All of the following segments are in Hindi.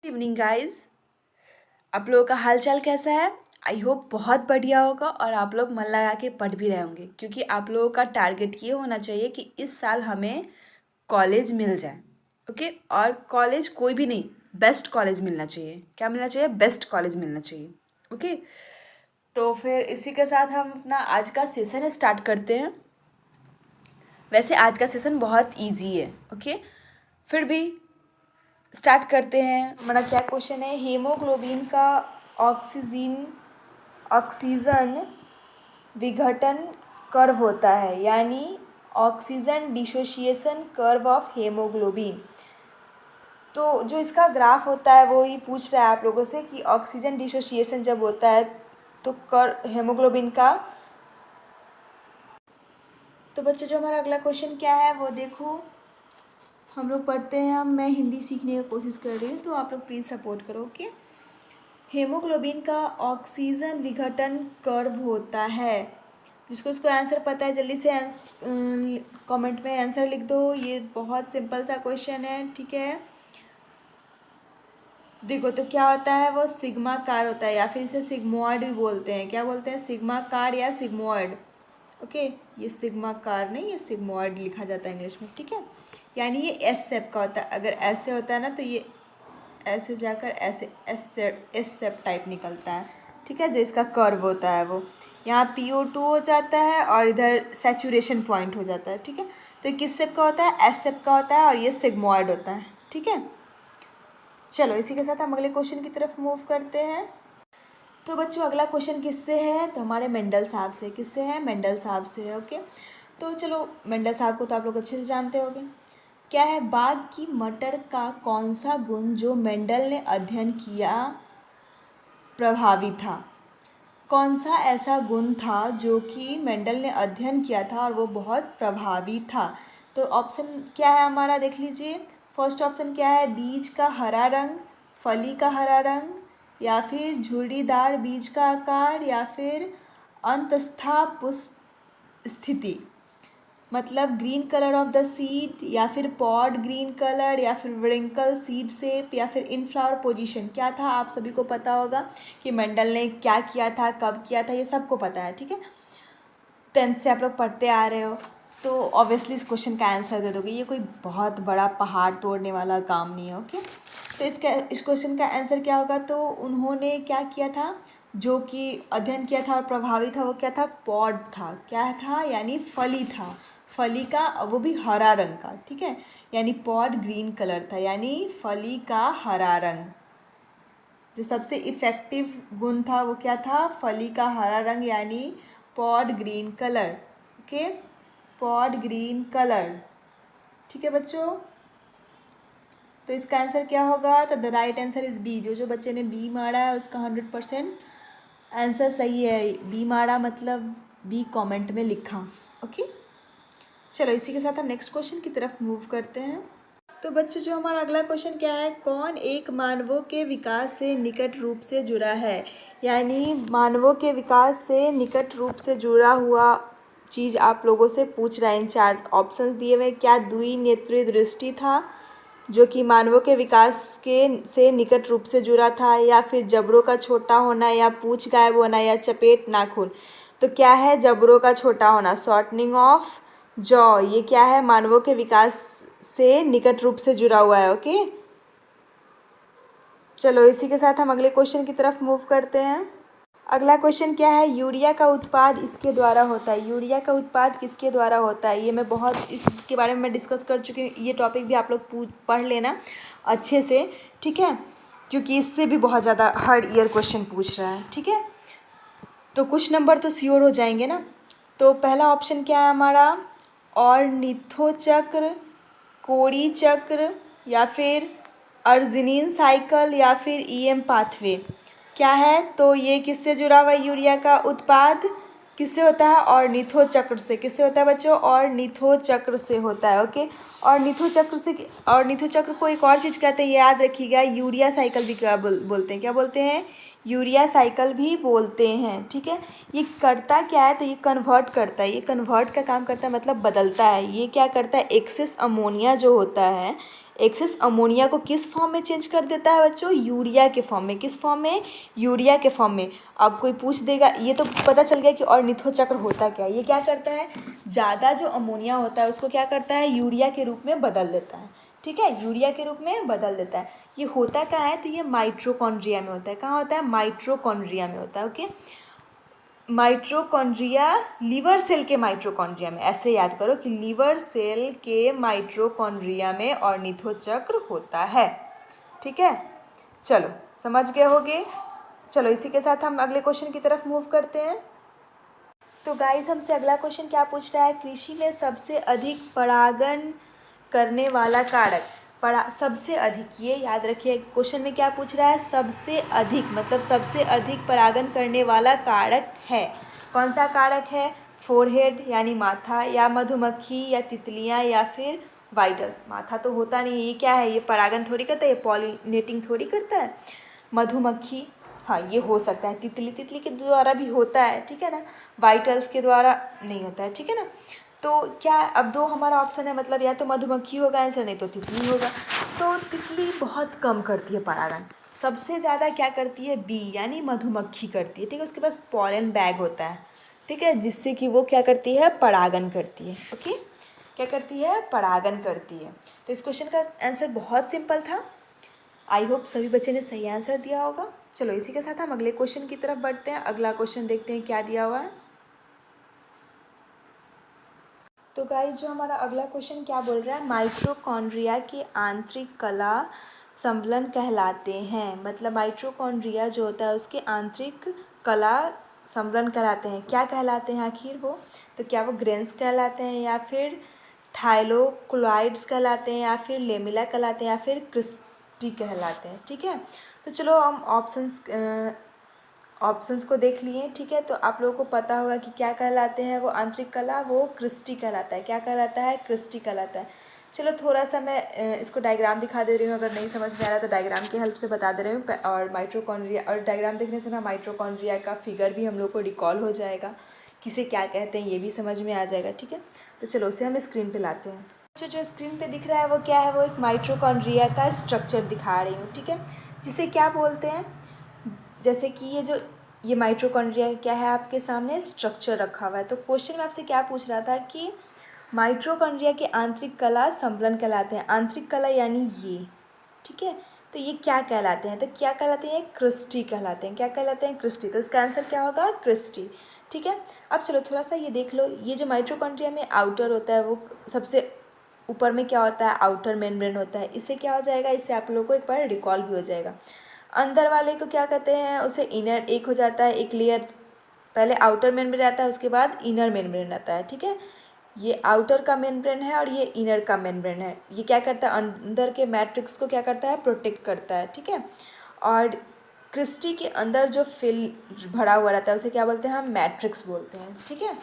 Evening guys. आप लोगों का हाल चाल कैसा है? आई होप बहुत बढ़िया होगा और आप लोग मन लगा के पढ़ भी रहे होंगे, क्योंकि आप लोगों का टारगेट ये होना चाहिए कि इस साल हमें कॉलेज मिल जाए। ओके, और कॉलेज कोई भी नहीं, बेस्ट कॉलेज मिलना चाहिए। क्या मिलना चाहिए? बेस्ट कॉलेज मिलना चाहिए। ओके, तो फिर इसी के साथ हम अपना आज का सेशन स्टार्ट करते हैं। वैसे आज का सेशन बहुत ईजी है, ओके, फिर भी स्टार्ट करते हैं। हमारा क्या क्वेश्चन है? हीमोग्लोबिन का ऑक्सीजन विघटन कर्व होता है, यानी oxygen dissociation curve of haemoglobin. तो जो इसका ग्राफ होता है वो ही पूछ रहा है आप लोगों से कि ऑक्सीजन डिसोसिएशन जब होता है तो हीमोग्लोबिन का। तो बच्चों, जो हमारा अगला क्वेश्चन क्या है वो देखो, हम लोग पढ़ते हैं। मैं हिंदी सीखने की कोशिश कर रही हूँ, तो आप लोग प्लीज़ सपोर्ट करो। ओके, हीमोग्लोबिन का ऑक्सीजन विघटन कर्व होता है। जिसको इसको आंसर पता है जल्दी से कमेंट में आंसर लिख दो। ये बहुत सिंपल सा क्वेश्चन है, ठीक है। देखो तो क्या होता है, वो सिग्मा कार होता है, या फिर इसे सिग्मोइड भी बोलते हैं। क्या बोलते हैं? सिग्मा कार या सिग्मोइड। ओके, ये सिग्मा कार नहीं, ये सिग्मोइड लिखा जाता है इंग्लिश में, ठीक है। यानी ये एस शेप का होता है। अगर ऐसे होता है ना तो ये ऐसे जाकर ऐसे एस शेप टाइप निकलता है, ठीक है। जो इसका कर्व होता है वो यहाँ PO2 हो जाता है और इधर सैचुरेशन पॉइंट हो जाता है, ठीक है। तो ये किस शेप का होता है? एस शेप का होता है और ये सिग्मोइड होता है, ठीक है। चलो इसी के साथ हम अगले क्वेश्चन की तरफ मूव करते हैं। तो बच्चों, अगला क्वेश्चन किससे है? तो हमारे मेंडल साहब से। किससे है? मेंडल साहब से है। ओके, तो चलो, मेंडल साहब को तो आप लोग अच्छे से जानते होंगे। क्या है? बाघ की मटर का कौन सा गुण जो मेंडल ने अध्ययन किया प्रभावी था? कौन सा ऐसा गुण था जो कि मेंडल ने अध्ययन किया था और वो बहुत प्रभावी था? तो ऑप्शन क्या है हमारा, देख लीजिए। फर्स्ट ऑप्शन क्या है? बीज का हरा रंग, फली का हरा रंग, या फिर झुर्रीदार बीज का आकार, या फिर अंतस्था पुष्प स्थिति। मतलब green colour of the seed, या फिर पॉड ग्रीन कलर, या फिर व्रिंकल सीड शेप, या फिर इन फ्लावर पोजीशन। क्या था? आप सभी को पता होगा कि मेंडल ने क्या किया था, कब किया था, ये सबको पता है, ठीक है। 10th से आप लोग पढ़ते आ रहे हो, तो ऑब्वियसली इस क्वेश्चन का आंसर दे दोगे। ये कोई बहुत बड़ा पहाड़ तोड़ने वाला काम नहीं है, ओके। तो इस क्वेश्चन का आंसर क्या होगा? तो उन्होंने क्या किया था जो कि अध्ययन किया था और प्रभावी था, वो क्या था? पॉड था। क्या था? यानी फली था। फली का, वो भी हरा रंग का, ठीक है। यानी पॉड ग्रीन कलर था, यानी फली का हरा रंग। जो सबसे इफ़ेक्टिव गुण था वो क्या था? फली का हरा रंग, यानी pod green colour. Okay, pod green colour, ठीक है बच्चों। तो इसका आंसर क्या होगा? तो the right answer is B. जो बच्चे ने बी मारा है उसका 100% आंसर सही है। बी मारा मतलब बी कमेंट में लिखा, ओके। चलो इसी के साथ हम नेक्स्ट क्वेश्चन की तरफ मूव करते हैं। तो बच्चों, जो हमारा अगला क्वेश्चन क्या है? कौन एक मानवों के विकास से निकट रूप से जुड़ा है? यानी मानवों के विकास से निकट रूप से जुड़ा हुआ चीज़ आप लोगों से पूछ रहा है। इन 4 ऑप्शंस दिए हुए। क्या द्विनेत्री दृष्टि था जो कि मानवों के विकास के से निकट रूप से जुड़ा था, या फिर जबड़ों का छोटा होना, या पूंछ गायब होना, या चपेट नाखून? तो क्या है? जबड़ों का छोटा होना, शॉर्टनिंग ऑफ जॉ। ये क्या है? मानवों के विकास से निकट रूप से जुड़ा हुआ है, ओके। चलो इसी के साथ हम अगले क्वेश्चन की तरफ मूव करते हैं। अगला क्वेश्चन क्या है? यूरिया का उत्पाद इसके द्वारा होता है। यूरिया का उत्पाद किसके द्वारा होता है? ये मैं बहुत इसके बारे में मैं डिस्कस कर चुकी हूँ। ये टॉपिक भी आप लोग पढ़ लेना अच्छे से, ठीक है, क्योंकि इससे भी बहुत ज़्यादा हर ईयर क्वेश्चन पूछ रहा है, ठीक है। तो कुछ नंबर तो श्योर हो जाएंगे ना। तो पहला ऑप्शन क्या है हमारा? ऑर्निथोचक्र, कोरी चक्र, या फिर अर्जिनिन साइकिल, या फिर EM पाथवे। क्या है? तो ये किससे जुड़ा हुआ है? यूरिया का उत्पाद किससे होता है? ऑर्निथोचक्र से। किससे होता है बच्चों? ऑर्निथोचक्र से होता है, ओके। ऑर्निथोचक्र को एक और चीज़ कहते हैं, याद रखिएगा, यूरिया साइकिल भी क्या बोलते हैं? क्या बोलते हैं? यूरिया साइकिल भी बोलते हैं, ठीक है। ये करता क्या है? तो ये कन्वर्ट करता है। ये कन्वर्ट का काम करता है, मतलब बदलता है। ये क्या करता है? एक्सेस अमोनिया जो होता है, एक्सेस अमोनिया को किस फॉर्म में चेंज कर देता है बच्चों? यूरिया के फॉर्म में। किस फॉर्म में? यूरिया के फॉर्म में। अब कोई पूछ देगा, ये तो पता चल गया कि ऑर्निथो चक्र होता क्या है। ये क्या करता है, ज़्यादा जो अमोनिया होता है उसको क्या करता है, यूरिया के रूप में बदल देता है। ठीक है, यूरिया के रूप में बदल देता है। ये होता कहाँ है, तो ये माइटोकॉन्ड्रिया में होता है। कहाँ होता है? माइटोकॉन्ड्रिया में होता है। ओके, माइटोकॉन्ड्रिया लीवर सेल के माइटोकॉन्ड्रिया में, ऐसे याद करो कि लीवर सेल के माइटोकॉन्ड्रिया में ऑर्निथो चक्र होता है। ठीक है, चलो समझ गए होगे। चलो इसी के साथ हम अगले क्वेश्चन की तरफ मूव करते हैं। तो गाइस हमसे अगला क्वेश्चन क्या पूछ रहा है, कृषि में सबसे अधिक परागण करने वाला कारक, सबसे अधिक, ये याद रखिए क्वेश्चन में क्या पूछ रहा है, सबसे अधिक मतलब सबसे अधिक परागण करने वाला कारक है। कौन सा कारक है? फोरहेड यानी माथा, या मधुमक्खी, या तितलियां, या फिर वाइटल्स। माथा तो होता नहीं, ये क्या है, ये परागण थोड़ी करता है, ये पॉलिनेटिंग थोड़ी करता है। मधुमक्खी, हाँ ये हो सकता है। तितली, तितली के द्वारा भी होता है, ठीक है ना। वाइटल्स के द्वारा नहीं होता है, ठीक है ना। तो क्या, अब दो हमारा ऑप्शन है, मतलब या तो मधुमक्खी होगा आंसर, नहीं तो तितली होगा। तो तितली बहुत कम करती है परागण, सबसे ज़्यादा क्या करती है, बी यानी मधुमक्खी करती है। ठीक है, उसके पास पॉलन बैग होता है, ठीक है, जिससे कि वो क्या करती है, परागण करती है। ओके, क्या करती है, परागण करती है। तो इस क्वेश्चन का आंसर बहुत सिंपल था। आई होप सभी बच्चे ने सही आंसर दिया होगा। चलो इसी के साथ हम अगले क्वेश्चन की तरफ बढ़ते हैं। अगला क्वेश्चन देखते हैं क्या दिया हुआ है। तो गाइस जो हमारा अगला क्वेश्चन क्या बोल रहा है, माइटोकॉन्ड्रिया की आंतरिक कला संवलन कहलाते हैं। मतलब माइटोकॉन्ड्रिया जो होता है उसके आंतरिक कला संवलन कहलाते हैं। क्या कहलाते हैं आखिर वो? तो क्या वो ग्रेन्स कहलाते हैं, या फिर थाइलोक्लाइड्स कहलाते हैं, या फिर लेमिला कहलाते हैं, या फिर क्रिस्टी कहलाते हैं। ठीक है, तो चलो हम ऑप्शंस को देख लिए। ठीक है, तो आप लोगों को पता होगा कि क्या कहलाते हैं वो आंतरिक कला, वो क्रिस्टी कहलाता है। क्या कहलाता है? क्रिस्टी कहलाता है। चलो थोड़ा सा मैं इसको डायग्राम दिखा दे रही हूँ, अगर नहीं समझ में आ रहा तो डायग्राम की हेल्प से बता दे रही हूँ। और माइटोकॉन्ड्रिया, और डायग्राम देखने से ना माइटोकॉन्ड्रिया का फिगर भी हम लोग को रिकॉल हो जाएगा, किसे क्या कहते हैं ये भी समझ में आ जाएगा। ठीक है, तो चलो उसे हम स्क्रीन पर लाते हैं। जो स्क्रीन पर दिख रहा है वो क्या है, वो एक माइटोकॉन्ड्रिया का स्ट्रक्चर दिखा रही हूँ। ठीक है, जिसे क्या बोलते हैं, जैसे कि ये माइटोकॉन्ड्रिया क्या है, आपके सामने स्ट्रक्चर रखा हुआ है। तो क्वेश्चन में आपसे क्या पूछ रहा था कि माइटोकॉन्ड्रिया के आंतरिक कला संवलन कहलाते हैं। आंतरिक कला यानी ये, ठीक है, तो ये क्या कहलाते हैं, तो क्या कहलाते हैं, क्रिस्टी कहलाते हैं। क्या कहलाते हैं? क्रिस्टी। तो इसका आंसर क्या होगा? क्रिस्टी। ठीक है, अब चलो थोड़ा सा ये देख लो, ये जो माइटोकॉन्ड्रिया में आउटर होता है वो सबसे ऊपर में क्या होता है, आउटर मेम्ब्रेन होता है। इससे क्या हो जाएगा, इससे आप लोगों को एक बार रिकॉल भी हो जाएगा। अंदर वाले को क्या कहते हैं, उसे इनर, एक हो जाता है, एक लेयर, पहले आउटर मेम्ब्रेन आता है उसके बाद इनर मेम्ब्रेन आता है। ठीक है, ये आउटर का मेम्ब्रेन है और ये इनर का मेम्ब्रेन है। ये क्या करता है, अंदर के मैट्रिक्स को क्या करता है, प्रोटेक्ट करता है। ठीक है, और क्रिस्टी के अंदर जो फिल भरा हुआ रहता है उसे क्या बोलते हैं, हम मैट्रिक्स बोलते हैं। ठीक है,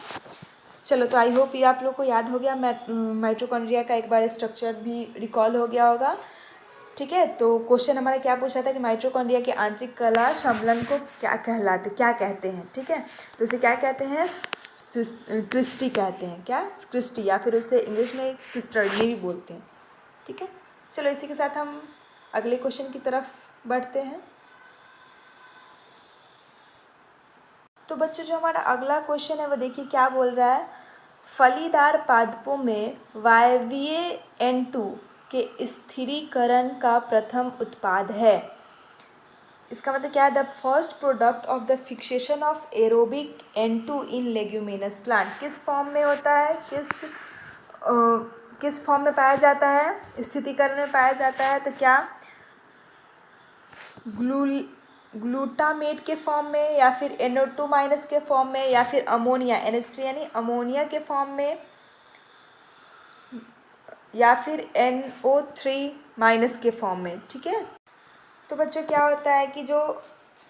चलो तो आई होप ये आप लोग को याद हो गया, माइटोकॉन्ड्रिया का एक बार स्ट्रक्चर भी रिकॉल हो गया होगा। ठीक है, तो क्वेश्चन हमारा क्या पूछा था कि माइटोकॉन्ड्रिया के आंतरिक कला संवलन को क्या कहते हैं। ठीक है, तो उसे क्या कहते हैं, क्रिस्टी कहते हैं। क्या? क्रिस्टी, या फिर उसे इंग्लिश में सिस्टर्नी भी बोलते हैं। ठीक है, चलो इसी के साथ हम अगले क्वेश्चन की तरफ बढ़ते हैं। तो बच्चों जो हमारा अगला क्वेश्चन है वो देखिए क्या बोल रहा है, फलीदार पादपों में वायवीय N2 के स्थिरीकरण का प्रथम उत्पाद है। इसका मतलब क्या है, the first product of the fixation of aerobic N2 in leguminous plant. किस फॉर्म में होता है, किस फॉर्म में पाया जाता है, स्थिरीकरण में पाया जाता है। तो क्या ग्लूटामेट के फॉर्म में, या फिर NO2 माइनस के फॉर्म में, या फिर अमोनिया NH3 यानी अमोनिया के फॉर्म में, या फिर NO3 माइनस के फॉर्म में। ठीक है, तो बच्चों क्या होता है कि जो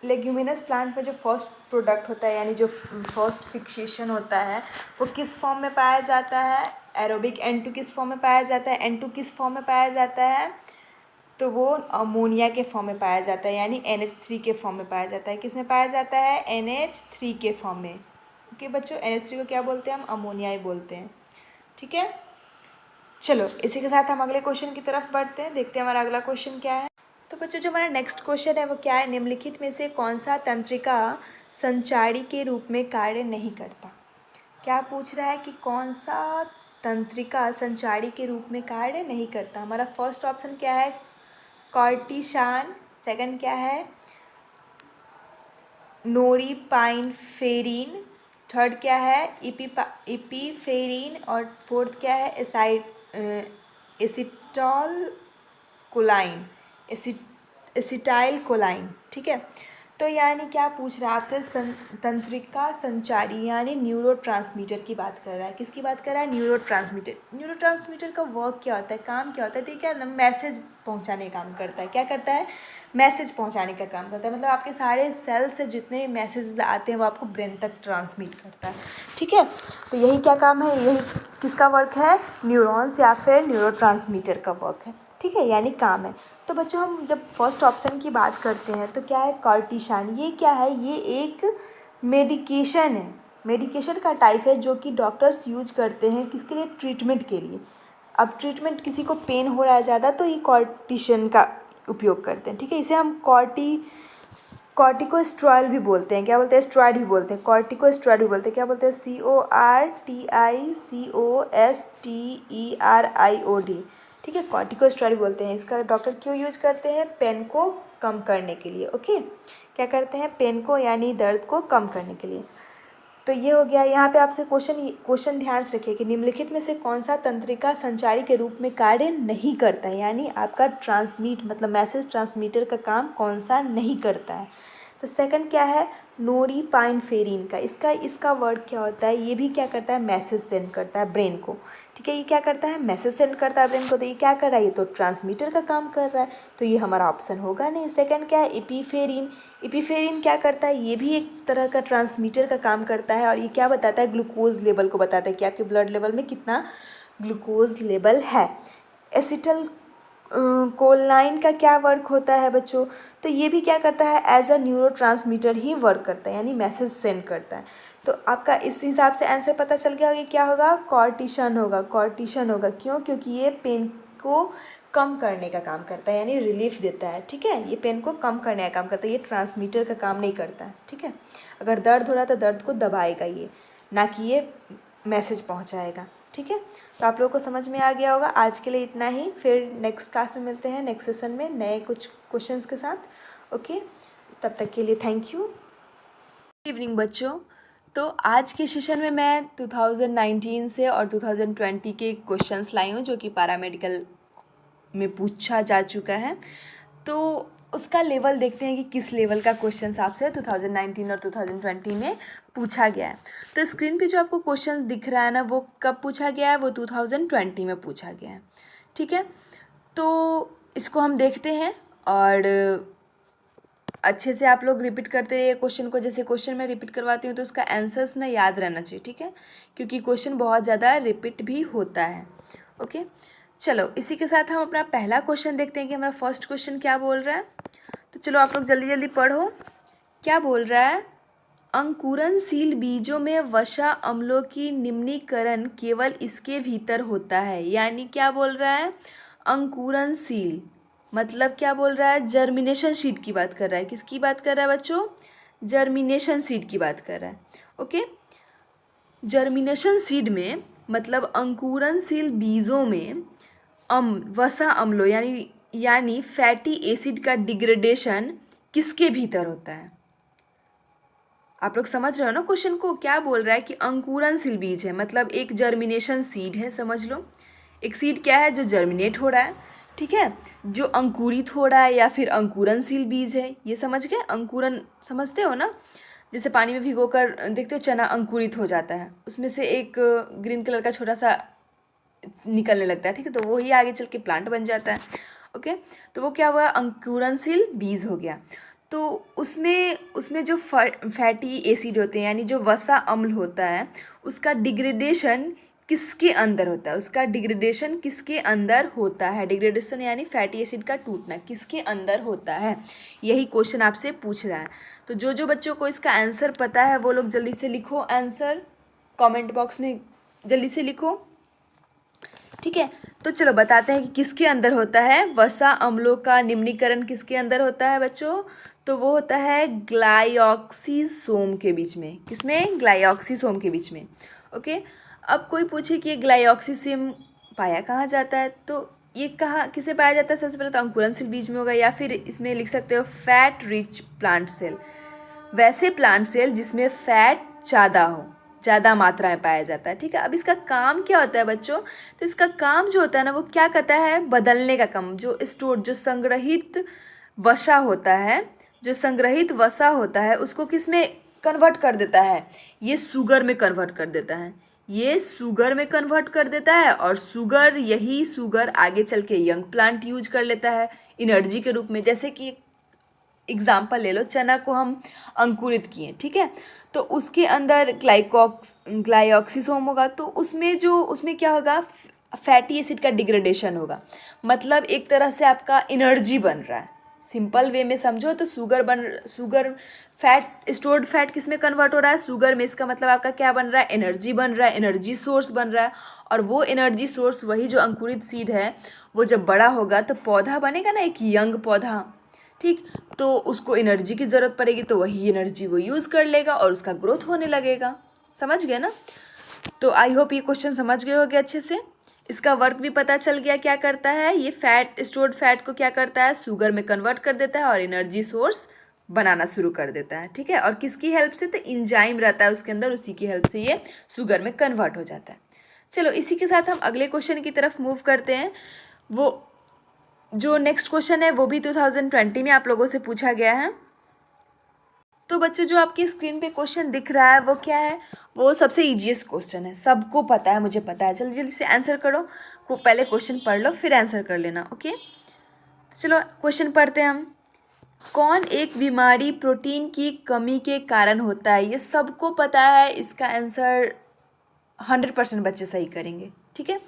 लेग्यूमिनस प्लांट में जो फर्स्ट प्रोडक्ट होता है, यानी जो फर्स्ट फिक्सेशन होता है, वो किस फॉर्म में पाया जाता है, एरोबिक N2 किस फॉर्म में पाया जाता है, N2 किस फॉर्म में पाया जाता है, तो वो अमोनिया के फॉर्म में पाया जाता है, यानी NH3 के फॉर्म में पाया जाता है। किस में पाया जाता है, NH3 के फॉर्म में। ओके बच्चों, NH3 को क्या बोलते हैं हम, अमोनिया ही बोलते हैं। ठीक है, चलो इसी के साथ हम अगले क्वेश्चन की तरफ बढ़ते हैं, देखते हैं हमारा अगला क्वेश्चन क्या है। तो बच्चों जो हमारा नेक्स्ट क्वेश्चन है वो क्या है, निम्नलिखित में से कौन सा तंत्रिका संचारी के रूप में कार्य नहीं करता। क्या पूछ रहा है कि कौन सा तंत्रिका संचारी के रूप में कार्य नहीं करता। हमारा फर्स्ट ऑप्शन क्या है, कॉर्टिशान, सेकंड क्या है नोरीपाइनफेरिन, थर्ड क्या है इपीफेरिन और फोर्थ क्या है एसिटॉल कोलाइन, एसिटाइल कोलाइन। ठीक है, तो यानी क्या पूछ रहा है आपसे, तंत्रिका संचारी यानी न्यूरोट्रांसमीटर की बात कर रहा है। किसकी बात कर रहा है, न्यूरोट्रांसमीटर। न्यूरोट्रांसमीटर का वर्क क्या होता है, काम क्या होता है, तो ये क्या मैसेज पहुंचाने का काम करता है। क्या करता है, मैसेज पहुंचाने का काम करता है, मतलब आपके सारे सेल से जितने मैसेजेस आते हैं वो आपको ब्रेन तक ट्रांसमिट करता है। ठीक है, तो यही क्या काम है, यही किसका वर्क है, न्यूरॉन्स या फिर न्यूरोट्रांसमीटर का वर्क है। ठीक है, यानी काम है। तो बच्चों हम जब फर्स्ट ऑप्शन की बात करते हैं तो क्या है कॉर्टिशान, ये क्या है, ये एक मेडिकेशन है, मेडिकेशन का टाइप है जो कि डॉक्टर्स यूज करते हैं किसके लिए, ट्रीटमेंट के लिए। अब ट्रीटमेंट किसी को पेन हो रहा है ज़्यादा तो ये कॉर्टिशन का उपयोग करते हैं। ठीक है, इसे हम कॉर्टिकोस्टेरॉइड भी बोलते हैं। क्या बोलते हैं, स्टेरॉइड भी बोलते हैं, कॉर्टिकोस्टेरॉइड भी बोलते हैं। क्या बोलते हैं, CORTICOSTERIOD। ठीक है, कॉर्टिकोस्टेरॉइड बोलते हैं। इसका डॉक्टर क्यों यूज करते हैं, पेन को कम करने के लिए। ओके, क्या करते हैं, पेन को यानी दर्द को कम करने के लिए। तो ये हो गया। यहाँ पे आपसे क्वेश्चन ध्यान से रखिए कि निम्नलिखित में से कौन सा तंत्रिका संचारी के रूप में कार्य नहीं करता है, यानी आपका ट्रांसमिट मतलब मैसेज ट्रांसमीटर का काम कौन सा नहीं करता है। तो सेकंड क्या है, नोरीपाइनफेरिन का, इसका वर्ड क्या होता है, ये भी क्या करता है, मैसेज सेंड करता है ब्रेन को। ठीक है, ये क्या करता है, मैसेज सेंड करता है ब्रेन को, तो ये क्या कर रहा है, ये तो ट्रांसमीटर का काम कर रहा है, तो ये हमारा ऑप्शन होगा नहीं। सेकंड क्या है, इपीफेरिन, इपीफेरिन क्या करता है, ये भी एक तरह का ट्रांसमीटर का काम करता है और ये क्या बताता है, ग्लूकोज लेवल को बताता है कि आपके ब्लड लेवल में कितना ग्लूकोज लेवल है। एसिटल कोलाइन का क्या वर्क होता है बच्चों, तो ये भी क्या करता है, एज अ न्यूरोट्रांसमीटर ही वर्क करता है, यानी मैसेज सेंड करता है। तो आपका इस हिसाब से आंसर पता चल गया होगा, क्या होगा, कॉर्टिशन होगा, कॉर्टिशन होगा। क्यों, क्योंकि ये पेन को कम करने का काम करता है, यानी रिलीफ देता है। ठीक है, ये पेन को कम करने का काम करता है, ये ट्रांसमीटर का काम नहीं करता है। ठीक है, अगर दर्द हो रहा है तो दर्द को दबाएगा ये, ना कि ये मैसेज पहुँचाएगा। ठीक है, तो आप लोगों को समझ में आ गया होगा। आज के लिए इतना ही, फिर नेक्स्ट क्लास में मिलते हैं, नेक्स्ट सेशन में नए कुछ क्वेश्चंस के साथ। ओके, तब तक के लिए थैंक यू। गुड इवनिंग बच्चों। तो आज के सेशन में मैं 2019 से और 2020 के क्वेश्चंस लाई हूँ जो कि पैरामेडिकल में पूछा जा चुका है। तो उसका लेवल देखते हैं कि किस लेवल का क्वेश्चन आपसे 2019 और 2020 में पूछा गया है। तो स्क्रीन पे जो आपको क्वेश्चन दिख रहा है ना, वो कब पूछा गया है, वो 2020 में पूछा गया है। ठीक है, तो इसको हम देखते हैं और अच्छे से आप लोग रिपीट करते रहिए क्वेश्चन को। जैसे क्वेश्चन मैं रिपीट करवाती हूँ तो उसका आंसर्स ना याद रहना चाहिए। ठीक है, क्योंकि क्वेश्चन बहुत ज़्यादा रिपीट भी होता है। ओके, चलो इसी के साथ हम अपना पहला क्वेश्चन देखते हैं कि हमारा फर्स्ट क्वेश्चन क्या बोल रहा है। तो चलो आप लोग जल्दी जल्दी पढ़ो। क्या बोल रहा है, अंकुरणशील बीजों में वसा अम्लों की निम्नीकरण केवल इसके भीतर होता है। यानी क्या बोल रहा है, अंकुरणशील मतलब क्या बोल रहा है, जर्मिनेशन सीड की बात कर रहा है। किसकी बात कर रहा है बच्चों, जर्मिनेशन सीड की बात कर रहा है। ओके, जर्मिनेशन सीड में मतलब अंकुरणशील बीजों में वसा अम्लों यानी फैटी एसिड का डिग्रेडेशन किसके भीतर होता है। आप लोग समझ रहे हो ना क्वेश्चन को, क्या बोल रहा है कि अंकुरणशील बीज है मतलब एक जर्मिनेशन सीड है। समझ लो, एक सीड क्या है, जो जर्मिनेट हो रहा है। ठीक है, जो अंकुरित हो रहा है या फिर अंकुरणशील बीज है। ये समझ गए, अंकुरन समझते हो ना, जैसे पानी में भिगोकर देखते हो चना अंकुरित हो जाता है, उसमें से एक ग्रीन कलर का छोटा सा निकलने लगता है। ठीक है, तो वही आगे चल के प्लांट बन जाता है। ओके, तो वो क्या हुआ, अंकुरणशील बीज हो गया। तो उसमें जो फैटी एसिड होते हैं यानी जो वसा अम्ल होता है, उसका डिग्रेडेशन किसके अंदर होता है, उसका डिग्रेडेशन किसके अंदर होता है। डिग्रेडेशन यानी फैटी एसिड का टूटना किसके अंदर होता है, यही क्वेश्चन आपसे पूछ रहा है। तो जो बच्चों को इसका आंसर पता है वो लोग जल्दी से लिखो आंसर, कमेंट बॉक्स में जल्दी से लिखो। ठीक है। तो चलो बताते हैं कि किसके अंदर होता है वसा अम्लों का निम्नीकरण, किसके अंदर होता है बच्चों, तो वो होता है ग्लाइऑक्सीसोम के बीच में। किसमें? ग्लाइऑक्सीसोम के बीच में। ओके। अब कोई पूछे कि ये ग्लाइऑक्सीसोम पाया कहाँ जाता है, तो ये कहाँ किसे पाया जाता है? सबसे पहले तो अंकुरनशील बीज में होगा, या फिर इसमें लिख सकते हो फैट रिच प्लांट सेल, वैसे प्लांट सेल जिसमें फैट ज़्यादा हो, ज़्यादा मात्रा में पाया जाता है। ठीक है। अब इसका काम क्या होता है बच्चों, तो इसका काम जो होता है ना वो क्या करता है, बदलने का काम, जो स्टोर जो संग्रहित वसा होता है, जो संग्रहित वसा होता है उसको किस में कन्वर्ट कर देता है, ये शुगर में कन्वर्ट कर देता है, ये शुगर में कन्वर्ट कर देता है। और शुगर, यही शुगर आगे चल के यंग प्लांट यूज कर लेता है एनर्जी के रूप में। जैसे कि एग्जाम्पल ले लो, चना को हम अंकुरित किए, ठीक है, तो उसके अंदर ग्लाइऑक्सीसोम होगा, तो उसमें क्या होगा, फैटी एसिड का डिग्रेडेशन होगा, मतलब एक तरह से आपका एनर्जी बन रहा है। सिंपल वे में समझो तो शुगर फैट, स्टोर्ड फैट किस में कन्वर्ट हो रहा है, शुगर में। इसका मतलब आपका क्या बन रहा है, एनर्जी बन रहा है, एनर्जी सोर्स बन रहा है। और वो एनर्जी सोर्स, वही जो अंकुरित सीड है, वो जब बड़ा होगा तो पौधा बनेगा ना, एक यंग पौधा, ठीक, तो उसको एनर्जी की ज़रूरत पड़ेगी, तो वही एनर्जी वो यूज़ कर लेगा और उसका ग्रोथ होने लगेगा। समझ गए ना? तो आई होप ये क्वेश्चन समझ गए होगे अच्छे से। इसका वर्क भी पता चल गया क्या करता है, ये फैट, स्टोर्ड फैट को क्या करता है, शुगर में कन्वर्ट कर देता है और एनर्जी सोर्स बनाना शुरू कर देता है। ठीक है। और किसकी हेल्प से, तो इंजाइम रहता है उसके अंदर, उसी की हेल्प से ये शुगर में कन्वर्ट हो जाता है। चलो इसी के साथ हम अगले क्वेश्चन की तरफ मूव करते हैं। वो जो नेक्स्ट क्वेश्चन है वो भी 2020 में आप लोगों से पूछा गया है। तो बच्चों जो आपकी स्क्रीन पे क्वेश्चन दिख रहा है वो क्या है, वो सबसे ईजीएस्ट क्वेश्चन है, सबको पता है, मुझे पता है। जल्दी जल्दी से आंसर करो, को पहले क्वेश्चन पढ़ लो फिर आंसर कर लेना। ओके, चलो क्वेश्चन पढ़ते हैं हम। कौन एक बीमारी प्रोटीन की कमी के कारण होता है, ये सबको पता है, इसका आंसर 100% बच्चे सही करेंगे। ठीक है,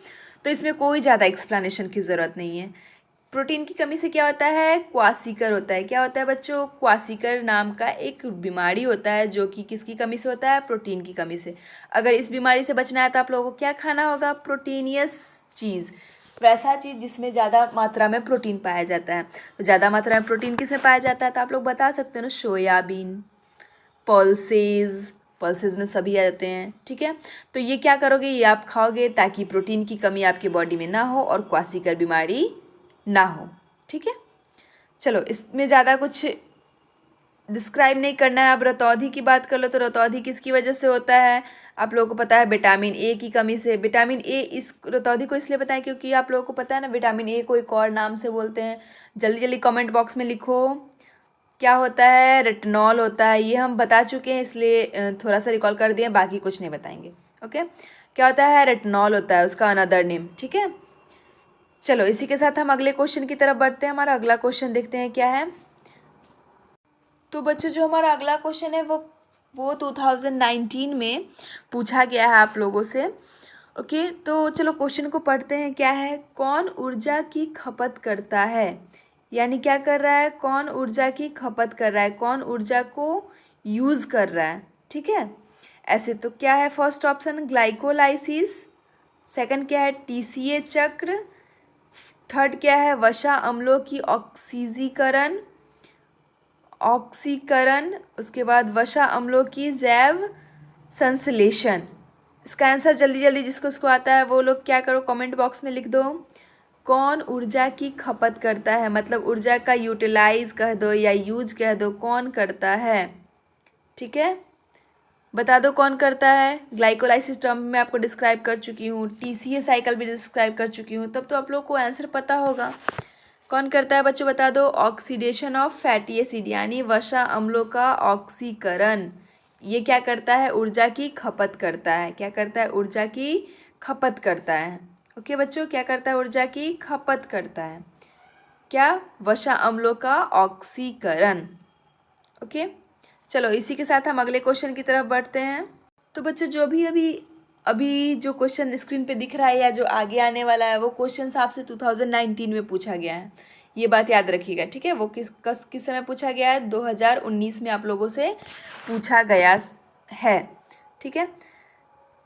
तो इसमें कोई ज़्यादा एक्सप्लेनेशन की ज़रूरत नहीं है। प्रोटीन की कमी से क्या होता है, क्वासीकर होता है। क्या होता है बच्चों, क्वासीकर नाम का एक बीमारी होता है जो कि किसकी कमी से होता है, प्रोटीन की कमी से। अगर इस बीमारी से बचना है तो आप लोगों को क्या खाना होगा, प्रोटीनियस चीज़, वैसा चीज़ जिसमें ज़्यादा मात्रा में प्रोटीन पाया जाता है। तो ज़्यादा मात्रा में प्रोटीन किसमें पाया जाता है, तो आप लोग बता सकते हो ना, सोयाबीन, पल्सेस में सभी आ जाते हैं। ठीक है, तो ये क्या करोगे, ये आप खाओगे ताकि प्रोटीन की कमी आपके बॉडी में ना हो और क्वासीकर बीमारी ना हो। ठीक है, चलो इसमें ज़्यादा कुछ डिस्क्राइब नहीं करना है। आप रतौंधी की बात कर लो, तो रतौंधी किसकी वजह से होता है, आप लोगों को पता है विटामिन ए की कमी से। विटामिन ए, इस रतौंधी को इसलिए बताएं क्योंकि आप लोगों को पता है ना, विटामिन ए को एक और नाम से बोलते हैं। जल्दी जल्दी कमेंट बॉक्स में लिखो क्या होता है, रेटिनॉल होता है। ये हम बता चुके हैं इसलिए थोड़ा सा रिकॉल कर दिए, बाकी कुछ नहीं बताएंगे। ओके, क्या होता है, रेटिनॉल होता है, उसका अनदर नेम। ठीक है, चलो इसी के साथ हम अगले क्वेश्चन की तरफ बढ़ते हैं। हमारा अगला क्वेश्चन देखते हैं क्या है। तो बच्चों जो हमारा अगला क्वेश्चन है वो 2019 में पूछा गया है आप लोगों से। ओके, तो चलो क्वेश्चन को पढ़ते हैं। क्या है, कौन ऊर्जा की खपत करता है, यानी क्या कर रहा है, कौन ऊर्जा की खपत कर रहा है, कौन ऊर्जा को यूज़ कर रहा है। ठीक है, ऐसे तो क्या है, फर्स्ट ऑप्शन ग्लाइकोलाइसिस, सेकंड क्या है टीसीए चक्र, थर्ड क्या है वसा अम्लों की ऑक्सीकरण, उसके बाद वसा अम्लों की जैव संश्लेषण। इसका आंसर जल्दी जल्दी जिसको उसको आता है वो लोग क्या करो, कमेंट बॉक्स में लिख दो। कौन ऊर्जा की खपत करता है, मतलब ऊर्जा का यूटिलाइज कह दो या यूज कह दो, कौन करता है। ठीक है, बता दो कौन करता है। ग्लाइकोलाइसिस टर्म में आपको डिस्क्राइब कर चुकी हूँ, टीसीए साइकिल भी डिस्क्राइब कर चुकी हूँ, तब तो आप लोग को आंसर पता होगा। कौन करता है बच्चों, बता दो। ऑक्सीडेशन ऑफ फैटी एसिड, यानी वसा अम्लों का ऑक्सीकरण, ये क्या करता है, ऊर्जा की खपत करता है। क्या करता है, ऊर्जा की खपत करता है। ओके बच्चों, क्या करता है, ऊर्जा की खपत करता है, क्या, वसा अम्लों का ऑक्सीकरण। ओके, चलो इसी के साथ हम अगले क्वेश्चन की तरफ बढ़ते हैं। तो बच्चों जो भी अभी जो क्वेश्चन स्क्रीन पे दिख रहा है या जो आगे आने वाला है वो क्वेश्चन आपसे 2019 में पूछा गया है, ये बात याद रखिएगा। ठीक है, वो किस समय पूछा गया है, 2019 में आप लोगों से पूछा गया है। ठीक है,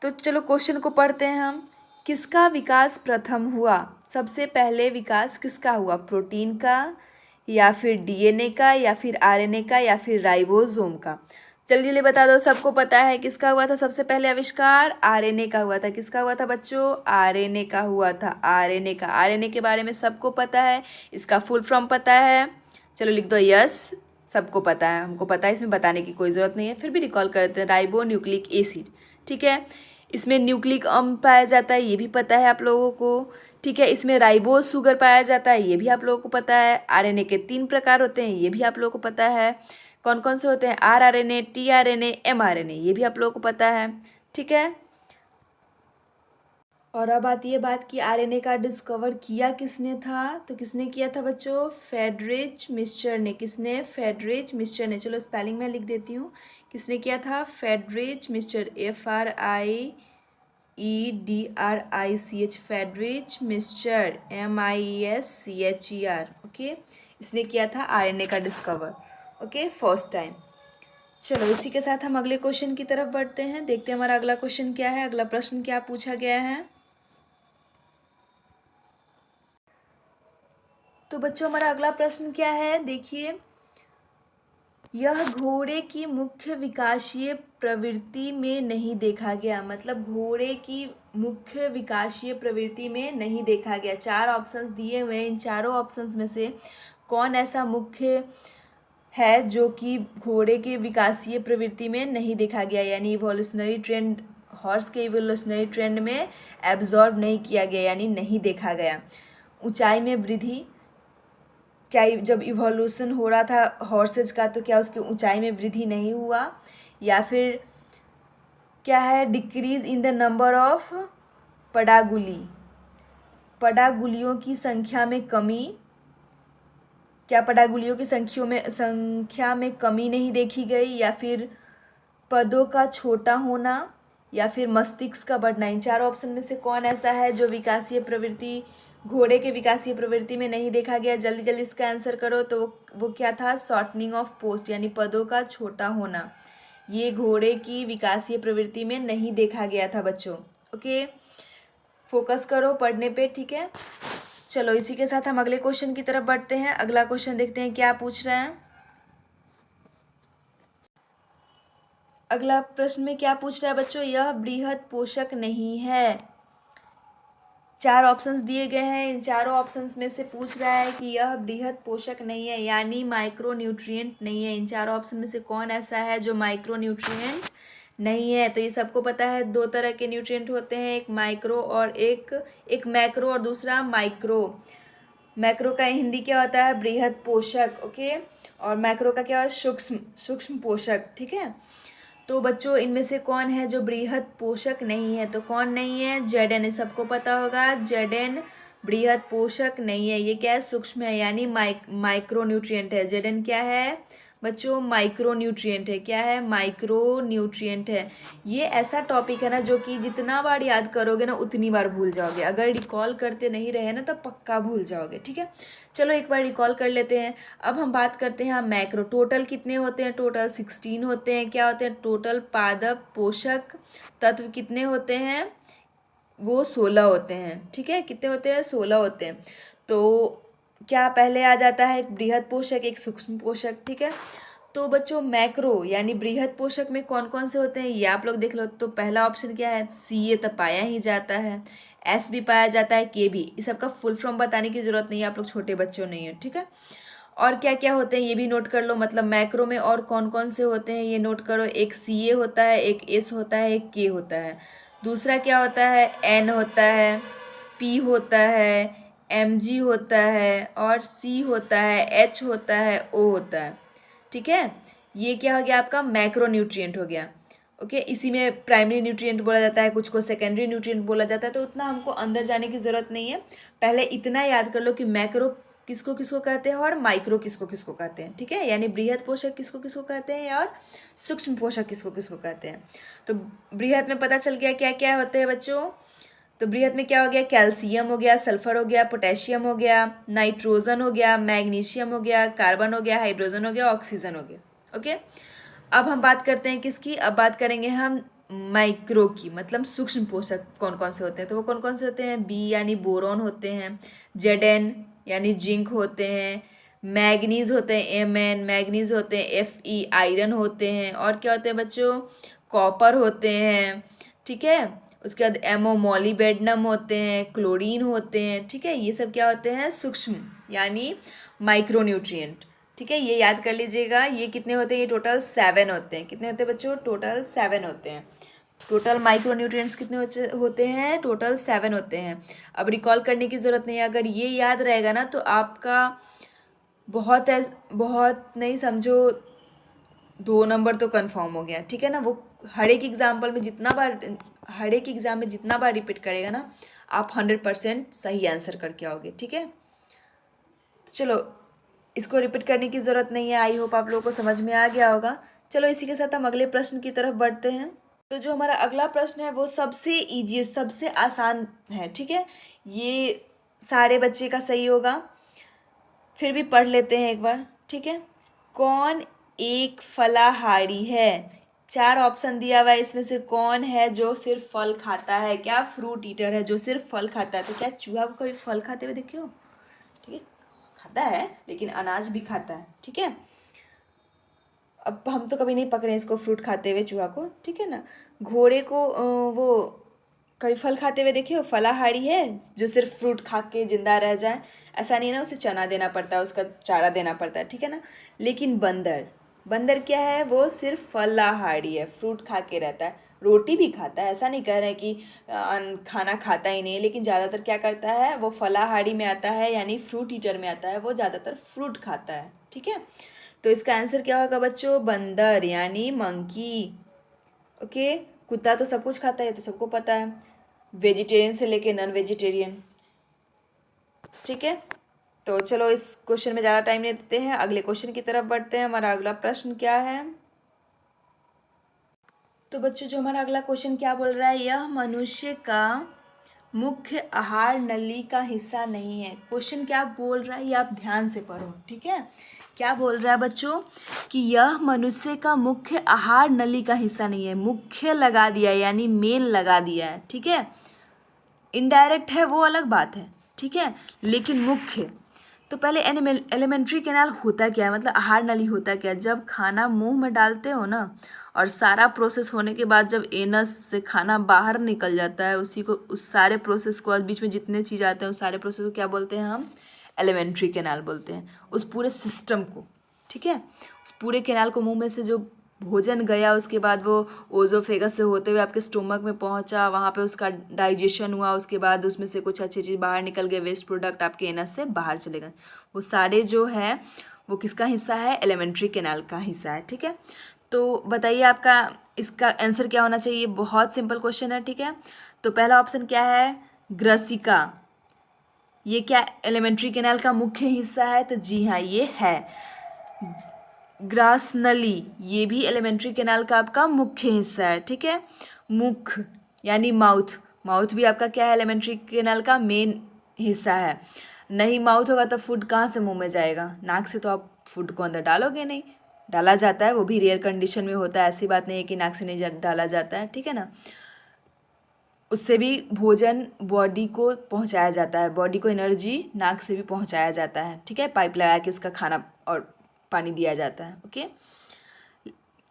तो चलो क्वेश्चन को पढ़ते हैं हम। किसका विकास प्रथम हुआ? सबसे पहले विकास किसका हुआ? प्रोटीन का या फिर डीएनए का या फिर आरएनए का या फिर राइबोसोम का? जल्दी जल्दी बता दो, सबको पता है किसका हुआ था सबसे पहले आविष्कार? आरएनए का हुआ था। किसका हुआ था बच्चों? आरएनए का हुआ था। आरएनए का। आरएनए के बारे में सबको पता है, इसका फुल फॉर्म पता है? चलो लिख दो यस, सबको पता है, हमको पता है, इसमें बताने की कोई ज़रूरत नहीं है, फिर भी रिकॉल करते हैं। राइबो न्यूक्लिक एसिड, ठीक है। इसमें न्यूक्लिक अम्ल पाया जाता है, ये भी पता है आप लोगों को, ठीक है। इसमें राइबोज शुगर पाया जाता है, ये भी आप लोगों को पता है। आरएनए के 3 प्रकार होते हैं, ये भी आप लोगों को पता है। कौन कौन से होते हैं? आरआरएनए, टीआरएनए, एमआरएनए, ये भी आप लोगों को पता है, ठीक है। और अब आती है बात कि आरएनए का डिस्कवर किया किसने था? तो किसने किया था बच्चों? फ्रेडरिच मिस्चर ने। किसने? फ्रेडरिच मिस्चर ने। चलो स्पेलिंग में लिख देती हूँ, किसने किया था? Friedrich Miescher, FRIEDRICH, Friedrich Miescher, MISCHER, okay. इसने किया था आरएनए का डिस्कवर, ओके, फर्स्ट टाइम। चलो इसी के साथ हम अगले क्वेश्चन की तरफ बढ़ते हैं, देखते हैं हमारा अगला क्वेश्चन क्या है, अगला प्रश्न क्या पूछा गया है। तो बच्चों हमारा अगला प्रश्न क्या है, देखिए, यह घोड़े की मुख्य विकासीय प्रवृत्ति में नहीं देखा गया। मतलब घोड़े की मुख्य विकासीय प्रवृत्ति में नहीं देखा गया। 4 ऑप्शंस दिए हुए हैं, इन चारों ऑप्शंस में से कौन ऐसा मुख्य है जो कि घोड़े के विकासीय प्रवृत्ति में नहीं देखा गया, यानी इवोल्यूशनरी ट्रेंड, हॉर्स के इवोल्यूशनरी ट्रेंड में एब्जॉर्ब नहीं किया गया, यानी नहीं देखा गया। ऊंचाई में वृद्धि, क्या जब इवोल्यूशन हो रहा था हॉर्सेज का तो क्या उसकी ऊंचाई में वृद्धि नहीं हुआ? या फिर क्या है? Decrease in the number of पडागुली, पडागुलियों की संख्या में कमी, क्या पडागुलियों की संख्या में कमी नहीं देखी गई? या फिर पदों का छोटा होना, या फिर मस्तिष्क का बढ़ना? इन 4 ऑप्शन में से कौन ऐसा है जो विकासीय प्रवृत्ति, घोड़े के विकासीय प्रवृत्ति में नहीं देखा गया? जल्दी जल्दी इसका आंसर करो। तो वो क्या था? शॉर्टनिंग ऑफ पोस्ट, यानी पदों का छोटा होना। ये घोड़े की विकासीय प्रवृत्ति में नहीं देखा गया था बच्चों, ओके। फोकस करो पढ़ने पे, ठीक है। चलो इसी के साथ हम अगले क्वेश्चन की तरफ बढ़ते हैं। अगला क्वेश्चन देखते हैं क्या पूछ रहा है। अगला प्रश्न में क्या पूछ रहा है बच्चों? यह बृहद पोषक नहीं है। 4 ऑप्शंस दिए गए हैं, इन चारों ऑप्शंस में से पूछ रहा है कि यह बृहद पोषक नहीं है, यानी माइक्रो न्यूट्रिएंट नहीं है। इन 4 ऑप्शन में से कौन ऐसा है जो माइक्रो न्यूट्रिएंट नहीं है? तो ये सबको पता है, 2 तरह के न्यूट्रिएंट होते हैं, एक माइक्रो और एक मैक्रो और दूसरा माइक्रो। मैक्रो का हिंदी क्या होता है? बृहद पोषक, ओके। और मैक्रो का क्या है? सूक्ष्म पोषक, ठीक है। तो बच्चों इनमें से कौन है जो बृहद पोषक नहीं है? तो कौन नहीं है? जेडन, सबको पता होगा, जेडन बृहद पोषक नहीं है। ये क्या है? सूक्ष्म है, यानी माइक्रो न्यूट्रिएंट है। जेडन क्या है बच्चों? माइक्रो न्यूट्रिएंट है। क्या है? माइक्रो न्यूट्रिएंट है। ये ऐसा टॉपिक है ना जो कि जितना बार याद करोगे ना उतनी बार भूल जाओगे, अगर रिकॉल करते नहीं रहे ना तो पक्का भूल जाओगे, ठीक है। चलो एक बार रिकॉल कर लेते हैं। अब हम बात करते हैं मैक्रो। टोटल कितने होते हैं? टोटल 16 होते हैं। क्या होते हैं? टोटल पादप पोषक तत्व कितने होते हैं? वो 16 होते हैं, ठीक है। कितने होते हैं? 16 होते हैं। तो क्या पहले आ जाता है? एक बृहद पोषक, एक सूक्ष्म पोषक, ठीक है। तो बच्चों मैक्रो यानी बृहद पोषक में कौन कौन से होते हैं ये आप लोग देख लो। तो पहला ऑप्शन क्या है? Ca तो पाया ही जाता है, S भी पाया जाता है, K भी। इस सबका फुल फॉर्म बताने की जरूरत नहीं है, आप लोग छोटे बच्चों नहीं है, ठीक है। और क्या क्या होते हैं ये भी नोट कर लो, मतलब मैक्रो में और कौन कौन से होते हैं ये नोट करो। एक Ca होता है, एक S होता है, एक K होता है। दूसरा क्या होता है? N होता है, P होता है, Mg होता है, और C होता है, H होता है, O होता है, ठीक है। ये क्या हो गया? आपका मैक्रो न्यूट्रिएंट हो गया, ओके। इसी में प्राइमरी न्यूट्रिएंट बोला जाता है, कुछ को सेकेंडरी न्यूट्रिएंट बोला जाता है। तो उतना हमको अंदर जाने की ज़रूरत नहीं है, पहले इतना याद कर लो कि मैक्रो किसको किसको कहते हैं और माइक्रो किसको किसको कहते हैं, ठीक है। यानी बृहद पोषक किसको किसको कहते हैं और सूक्ष्म पोषक किसको किसको कहते हैं। तो बृहद में पता चल गया क्या क्या होते हैं बच्चों। तो बृहद में क्या हो गया? कैल्शियम हो गया, सल्फर हो गया, पोटेशियम हो गया, नाइट्रोजन हो गया, मैग्नीशियम हो गया, कार्बन हो गया, हाइड्रोजन हो गया, ऑक्सीजन हो गया, ओके। अब हम बात करते हैं किसकी? अब बात करेंगे हम माइक्रो की, मतलब सूक्ष्म पोषक कौन कौन से होते हैं, तो वो कौन कौन से होते हैं, बी यानी बोरॉन होते हैं, जेड यानी जिंक होते हैं, मैग्नीज होते हैं, एम मैग्नीज होते हैं, Fe आयरन होते हैं, और क्या होते हैं बच्चों, कॉपर होते हैं, ठीक है। उसके बाद एमओ मोलिबेडनम होते हैं, क्लोरीन होते हैं, ठीक है। ये सब क्या होते हैं, सूक्ष्म यानी माइक्रोन्यूट्रिएंट, ठीक है। ये याद कर लीजिएगा। ये कितने होते हैं, ये टोटल 7 होते हैं। कितने होते हैं बच्चों, टोटल 7 होते हैं। टोटल माइक्रोन्यूट्रिएंट्स कितने होते हैं, टोटल 7 होते हैं। अब रिकॉल करने की ज़रूरत नहीं है, अगर ये याद रहेगा ना तो आपका बहुत नहीं समझो 2 नंबर तो कंफर्म हो गया, ठीक है ना। वो हर एक एग्जाम में जितना बार रिपीट करेगा ना, आप 100% सही आंसर करके आओगे, ठीक है। चलो, इसको रिपीट करने की ज़रूरत नहीं है। आई होप आप लोगों को समझ में आ गया होगा। चलो, इसी के साथ हम अगले प्रश्न की तरफ बढ़ते हैं। तो जो हमारा अगला प्रश्न है वो सबसे ईजीएस्ट, सबसे आसान है, ठीक है। ये सारे बच्चे का सही होगा, फिर भी पढ़ लेते हैं एक बार, ठीक है। कौन एक फलाहारी है, 4 ऑप्शन दिया हुआ है, इसमें से कौन है जो सिर्फ फल खाता है, क्या फ्रूट ईटर है जो सिर्फ फल खाता है। तो क्या चूहा को कभी फल खाते हुए देखे हो, ठीक है, खाता है लेकिन अनाज भी खाता है, ठीक है। अब हम तो कभी नहीं पकड़े इसको फ्रूट खाते हुए, चूहा को, ठीक है ना। घोड़े को वो कभी फल खाते हुए देखे हो, फलाहारी है जो सिर्फ फ्रूट खा के जिंदा रह जाए, ऐसा नहीं है ना, उसे चना देना पड़ता है, उसका चारा देना पड़ता है, ठीक है ना। लेकिन बंदर क्या है, वो सिर्फ फलाहारी है, फ्रूट खा के रहता है, रोटी भी खाता है, ऐसा नहीं कह रहे हैं कि खाना खाता ही नहीं है, लेकिन ज़्यादातर क्या करता है, वो फलाहारी में आता है, यानी फ्रूट ईटर में आता है, वो ज़्यादातर फ्रूट खाता है, ठीक है। तो इसका आंसर क्या होगा बच्चों, बंदर यानी मंकी, ओके। कुत्ता तो सब कुछ खाता है, तो सबको पता है, वेजिटेरियन से लेके नॉन वेजिटेरियन, ठीक है। तो चलो, इस क्वेश्चन में ज़्यादा टाइम नहीं देते हैं, अगले क्वेश्चन की तरफ बढ़ते हैं। हमारा अगला प्रश्न क्या है, तो बच्चों जो हमारा अगला क्वेश्चन क्या बोल रहा है, यह मनुष्य का मुख्य आहार नली का हिस्सा नहीं है। क्वेश्चन क्या बोल रहा है ये आप ध्यान से पढ़ो, ठीक है। क्या बोल रहा है बच्चों कि यह मनुष्य का मुख्य आहार नली का हिस्सा नहीं है। मुख्य लगा दिया यानी मेन लगा दिया है, ठीक है। इनडायरेक्ट है वो अलग बात है, ठीक है, लेकिन मुख्य। तो पहले एलिमेंट्री कैनाल होता क्या है, मतलब आहार नली होता क्या है, जब खाना मुंह में डालते हो ना, और सारा प्रोसेस होने के बाद जब एनस से खाना बाहर निकल जाता है, उसी को, उस सारे प्रोसेस को, बीच में जितने चीज़ आते हैं उस सारे प्रोसेस को क्या बोलते हैं हम, एलिमेंट्री कैनाल बोलते हैं, उस पूरे सिस्टम को, ठीक है। उस पूरे कैनाल को, मुंह में से जो भोजन गया उसके बाद वो ओजोफेगस से होते हुए आपके स्टोमक में पहुंचा, वहाँ पे उसका डाइजेशन हुआ, उसके बाद उसमें से कुछ अच्छी चीज़ बाहर निकल गए, वेस्ट प्रोडक्ट आपके एनस से बाहर चले गए, वो सारे जो है वो किसका हिस्सा है, एलिमेंट्री कैनाल का हिस्सा है, ठीक है। तो बताइए आपका इसका आंसर क्या होना चाहिए, बहुत सिंपल क्वेश्चन है, ठीक है। तो पहला ऑप्शन क्या है, ग्रसिका, ये क्या एलिमेंट्री कैनाल का मुख्य हिस्सा है, तो जी हाँ ये है। ग्रास नली, ये भी एलिमेंट्री कैनाल का आपका मुख्य हिस्सा है, ठीक है। मुख यानी माउथ भी आपका क्या है, एलिमेंट्री कैनाल का मेन हिस्सा है। नहीं माउथ होगा तो फूड कहाँ से मुंह में जाएगा, नाक से तो आप फूड को अंदर डालोगे नहीं, डाला जाता है, वो भी रेयर कंडीशन में होता है, ऐसी बात नहीं है कि नाक से नहीं डाला जाता है, ठीक है ना। उससे भी भोजन बॉडी को पहुंचाया जाता है, बॉडी को एनर्जी नाक से भी पहुंचाया जाता है, ठीक है, पाइप लगा के उसका खाना और पानी दिया जाता है, ओके।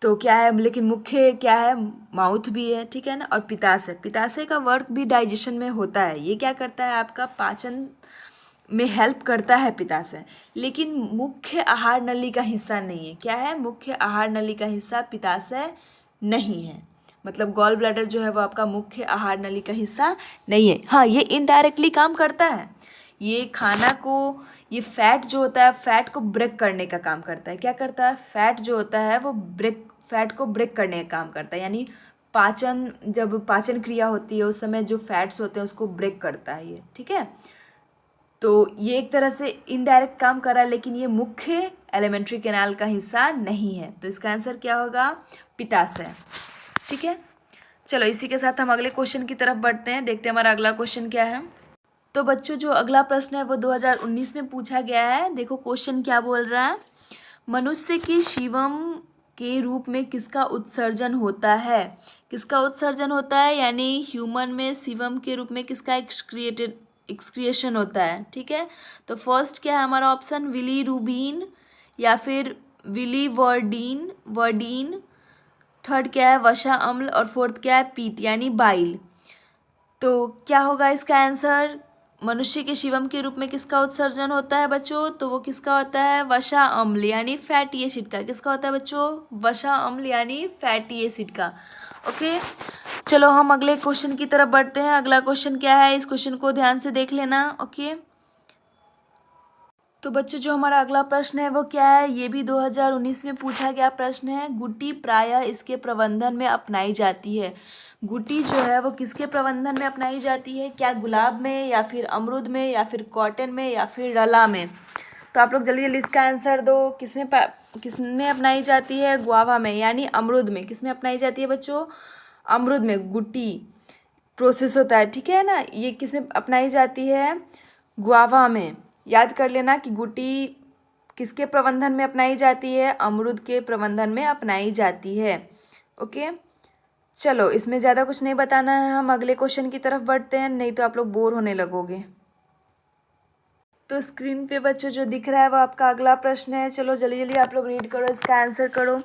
तो क्या है, लेकिन मुख्य क्या है, माउथ भी है, ठीक है ना, और पित्ताशय का वर्क भी डाइजेशन में होता है, ये क्या करता है, आपका पाचन में हेल्प करता है पित्ताशय, लेकिन मुख्य आहार नली का हिस्सा नहीं है। क्या है, मुख्य आहार नली का हिस्सा पित्ताशय नहीं है, मतलब गॉल ब्लैडर जो है वो आपका मुख्य आहार नली का हिस्सा नहीं है। हाँ, ये इनडायरेक्टली काम करता है, ये खाना को, ये फैट जो होता है, फैट को ब्रेक करने का काम करता है। क्या करता है, फैट जो होता है वो फैट को ब्रेक करने का काम करता है, यानी जब पाचन क्रिया होती है उस समय जो फैट्स होते हैं उसको ब्रेक करता है ये, ठीक है। तो ये एक तरह से इनडायरेक्ट काम कर रहा है, लेकिन ये मुख्य एलिमेंट्री कैनाल का हिस्सा नहीं है। तो इसका आंसर क्या होगा, पित्ताशय, ठीक है। चलो, इसी के साथ हम अगले क्वेश्चन की तरफ बढ़ते हैं, देखते हैं हमारा अगला क्वेश्चन क्या है। तो बच्चों जो अगला प्रश्न है वो 2019 में पूछा गया है। देखो क्वेश्चन क्या बोल रहा है, मनुष्य की के रूप में किसका उत्सर्जन होता है? किसका उत्सर्जन होता है? यानी ह्यूमन में सीवम के रूप में किसका एक्सक्रिएशन होता है? ठीक है, तो फर्स्ट क्या है हमारा ऑप्शन, विलीरुबिन या फिर वर्डीन। थर्ड क्या है, वसा अम्ल। और फोर्थ क्या है, पीत यानी बाइल। तो क्या होगा इसका आंसर? मनुष्य के शिवम के रूप में किसका उत्सर्जन होता है बच्चों? तो वो किसका होता है, वसा अम्ल यानी फैटी एसिड का। किसका होता है बच्चों? वसा अम्ल यानी फैटी एसिड का। ओके, चलो हम अगले क्वेश्चन की तरफ बढ़ते हैं। अगला क्वेश्चन क्या है, इस क्वेश्चन को ध्यान से देख लेना। ओके, तो बच्चों जो हमारा अगला प्रश्न है वो क्या है, ये भी 2019 में पूछा गया प्रश्न है। गुटी प्रायः इसके प्रबंधन में अपनाई जाती है। गुटी जो है वो किसके प्रबंधन में अपनाई जाती है? क्या गुलाब में, या फिर अमरूद में, या फिर कॉटन में, या फिर रला में? तो आप लोग जल्दी जल्दी इसका आंसर दो। किसमें अपनाई जाती है? गुआवा में यानी अमरूद में। किसमें अपनाई जाती है बच्चों? अमरूद में। गुटी प्रोसेस होता है, ठीक है ना। ये किसमें अपनाई जाती है? गुआवा में। याद कर लेना कि गुटी किसके प्रबंधन में अपनाई जाती है? अमरूद के प्रबंधन में अपनाई जाती है। ओके, चलो इसमें ज़्यादा कुछ नहीं बताना है, हम अगले क्वेश्चन की तरफ बढ़ते हैं, नहीं तो आप लोग बोर होने लगोगे। तो स्क्रीन पे बच्चों जो दिख रहा है वो आपका अगला प्रश्न है। चलो जल्दी जल्दी आप लोग रीड करो, इसका आंसर करो।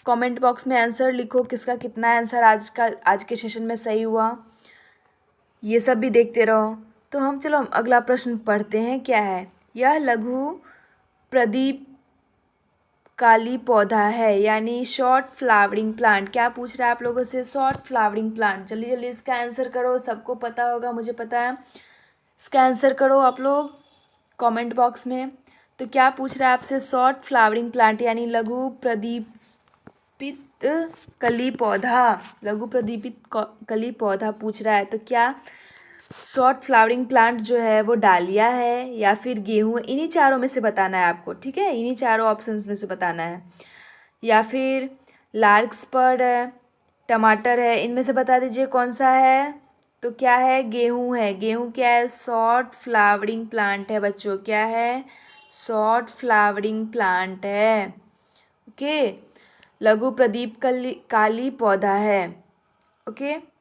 कमेंट बॉक्स में आंसर लिखो, किसका कितना आंसर आज के सेशन में सही हुआ, ये सब भी देखते रहो। तो हम चलो अगला प्रश्न पढ़ते हैं। क्या है, यह लघु प्रदीप काली पौधा है यानी शॉर्ट फ्लावरिंग प्लांट। क्या पूछ रहा है आप लोगों से? Short flowering plant. जल्दी जल्दी इसका आंसर करो, सबको पता होगा, मुझे पता है। इसका आंसर करो आप लोग कमेंट बॉक्स में। तो क्या पूछ रहा है आपसे? शॉर्ट फ्लावरिंग प्लांट यानी लघु प्रदीपित कली पौधा। लघु प्रदीपित कली पौधा पूछ रहा है। तो क्या शॉर्ट फ्लावरिंग प्लांट जो है वो डालिया है या फिर गेहूँ? इन्हीं चारों में से बताना है आपको, ठीक है, इन्हीं चारों ऑप्शंस में से बताना है। या फिर लार्कस्पर्ड है, टमाटर है, इनमें से बता दीजिए कौन सा है। तो क्या है? गेहूँ है। गेहूँ क्या है? शॉर्ट फ्लावरिंग प्लांट है बच्चों। क्या है? शॉर्ट फ्लावरिंग प्लांट है। ओके, लघु प्रदीप काली पौधा है। ओके,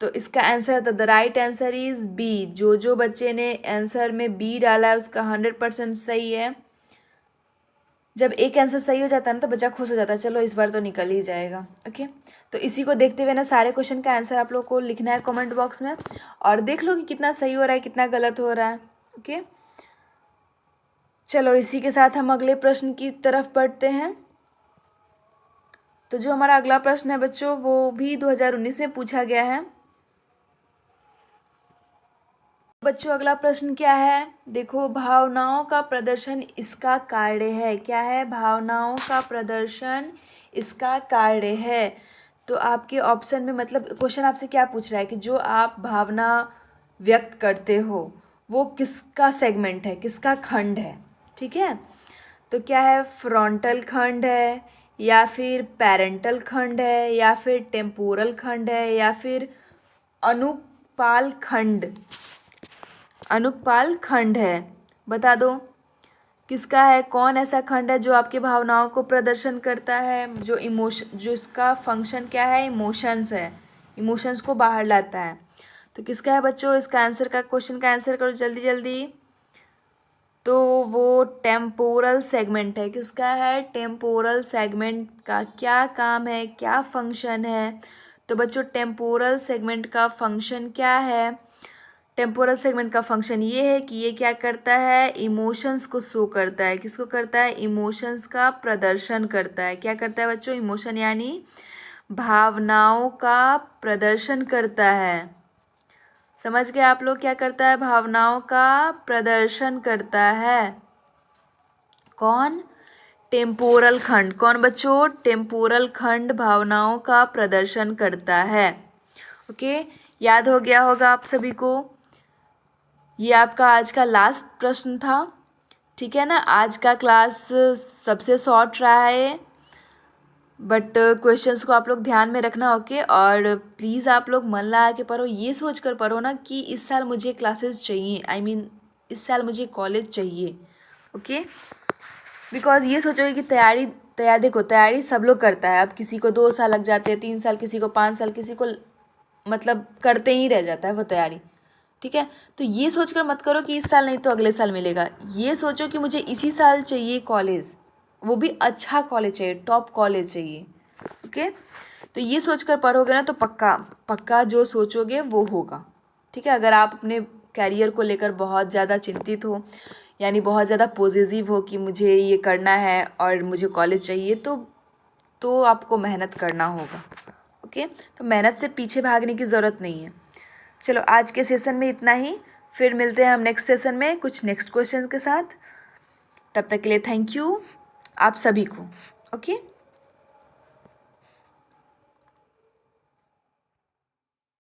तो इसका answer the right answer is B. जो बच्चे ने आंसर में बी डाला है उसका 100% सही है। जब एक आंसर सही हो जाता है ना तो बच्चा खुश हो जाता है, चलो इस बार तो निकल ही जाएगा। ओके, तो इसी को देखते हुए ना सारे क्वेश्चन का आंसर आप लोग को लिखना है कमेंट बॉक्स में, और देख लो कि कितना सही हो रहा है कितना गलत हो रहा है। ओके, चलो इसी के साथ हम अगले प्रश्न की तरफ बढ़ते हैं। तो जो हमारा अगला प्रश्न है बच्चों वो भी 2019 में पूछा गया है। बच्चों अगला प्रश्न क्या है, देखो, भावनाओं का प्रदर्शन इसका कार्य है। क्या है? भावनाओं का प्रदर्शन इसका कार्य है। तो आपके ऑप्शन में मतलब क्वेश्चन आपसे क्या पूछ रहा है कि जो आप भावना व्यक्त करते हो वो किसका सेगमेंट है, किसका खंड है, ठीक है। तो क्या है? फ्रंटल खंड है, या फिर पैरेंटल खंड है, या फिर टेम्पोरल खंड है, या फिर अनुपाल खंड है। बता दो किसका है, कौन ऐसा खंड है जो आपके भावनाओं को प्रदर्शन करता है, जो इसका फंक्शन क्या है? इमोशंस है, इमोशंस को बाहर लाता है। तो किसका है बच्चों? इसका आंसर का क्वेश्चन का आंसर करो जल्दी जल्दी। तो वो टेम्पोरल सेगमेंट है। किसका है? टेम्पोरल सेगमेंट का क्या काम है, क्या फंक्शन है? तो बच्चों टेम्पोरल सेगमेंट का फंक्शन क्या है? टेम्पोरल सेगमेंट का फंक्शन ये है कि ये क्या करता है? इमोशंस को शो करता है। किसको करता है? इमोशंस का प्रदर्शन करता है। क्या करता है बच्चों? इमोशन यानी भावनाओं का प्रदर्शन करता है। समझ गए आप लोग? क्या करता है? भावनाओं का प्रदर्शन करता है। कौन? टेम्पोरल खंड। कौन बच्चों? टेम्पोरल खंड भावनाओं का प्रदर्शन करता है। ओके, याद हो गया होगा आप सभी को। ये आपका आज का लास्ट प्रश्न था, ठीक है ना। आज का क्लास सबसे शॉर्ट रहा है, बट क्वेश्चंस को आप लोग ध्यान में रखना। ओके, और प्लीज़ आप लोग मन लगा के पढ़ो, ये सोच कर पढ़ो ना कि इस साल मुझे क्लासेस चाहिए, इस साल मुझे कॉलेज चाहिए। ओके, बिकॉज ये सोचोगे कि तैयारी तैयार देखो, तैयारी सब लोग करता है। अब किसी को 2 साल लग जाते हैं, 3 साल, किसी को 5 साल, किसी को मतलब करते ही रह जाता है वो तैयारी, ठीक है। तो ये सोचकर मत करो कि इस साल नहीं तो अगले साल मिलेगा। ये सोचो कि मुझे इसी साल चाहिए कॉलेज, वो भी अच्छा कॉलेज चाहिए, टॉप कॉलेज चाहिए, ओके। तो ये सोचकर पढ़ोगे ना तो पक्का पक्का जो सोचोगे वो होगा, ठीक है। अगर आप अपने कैरियर को लेकर बहुत ज़्यादा चिंतित हो, यानी बहुत ज़्यादा पॉजिटिव हो कि मुझे ये करना है और मुझे कॉलेज चाहिए, तो आपको मेहनत करना होगा, ओके। तो मेहनत से पीछे भागने की ज़रूरत नहीं है। चलो आज के सेशन में इतना ही, फिर मिलते हैं हम नेक्स्ट सेशन में कुछ नेक्स्ट क्वेश्चन के साथ। तब तक के लिए थैंक यू आप सभी को, ओके।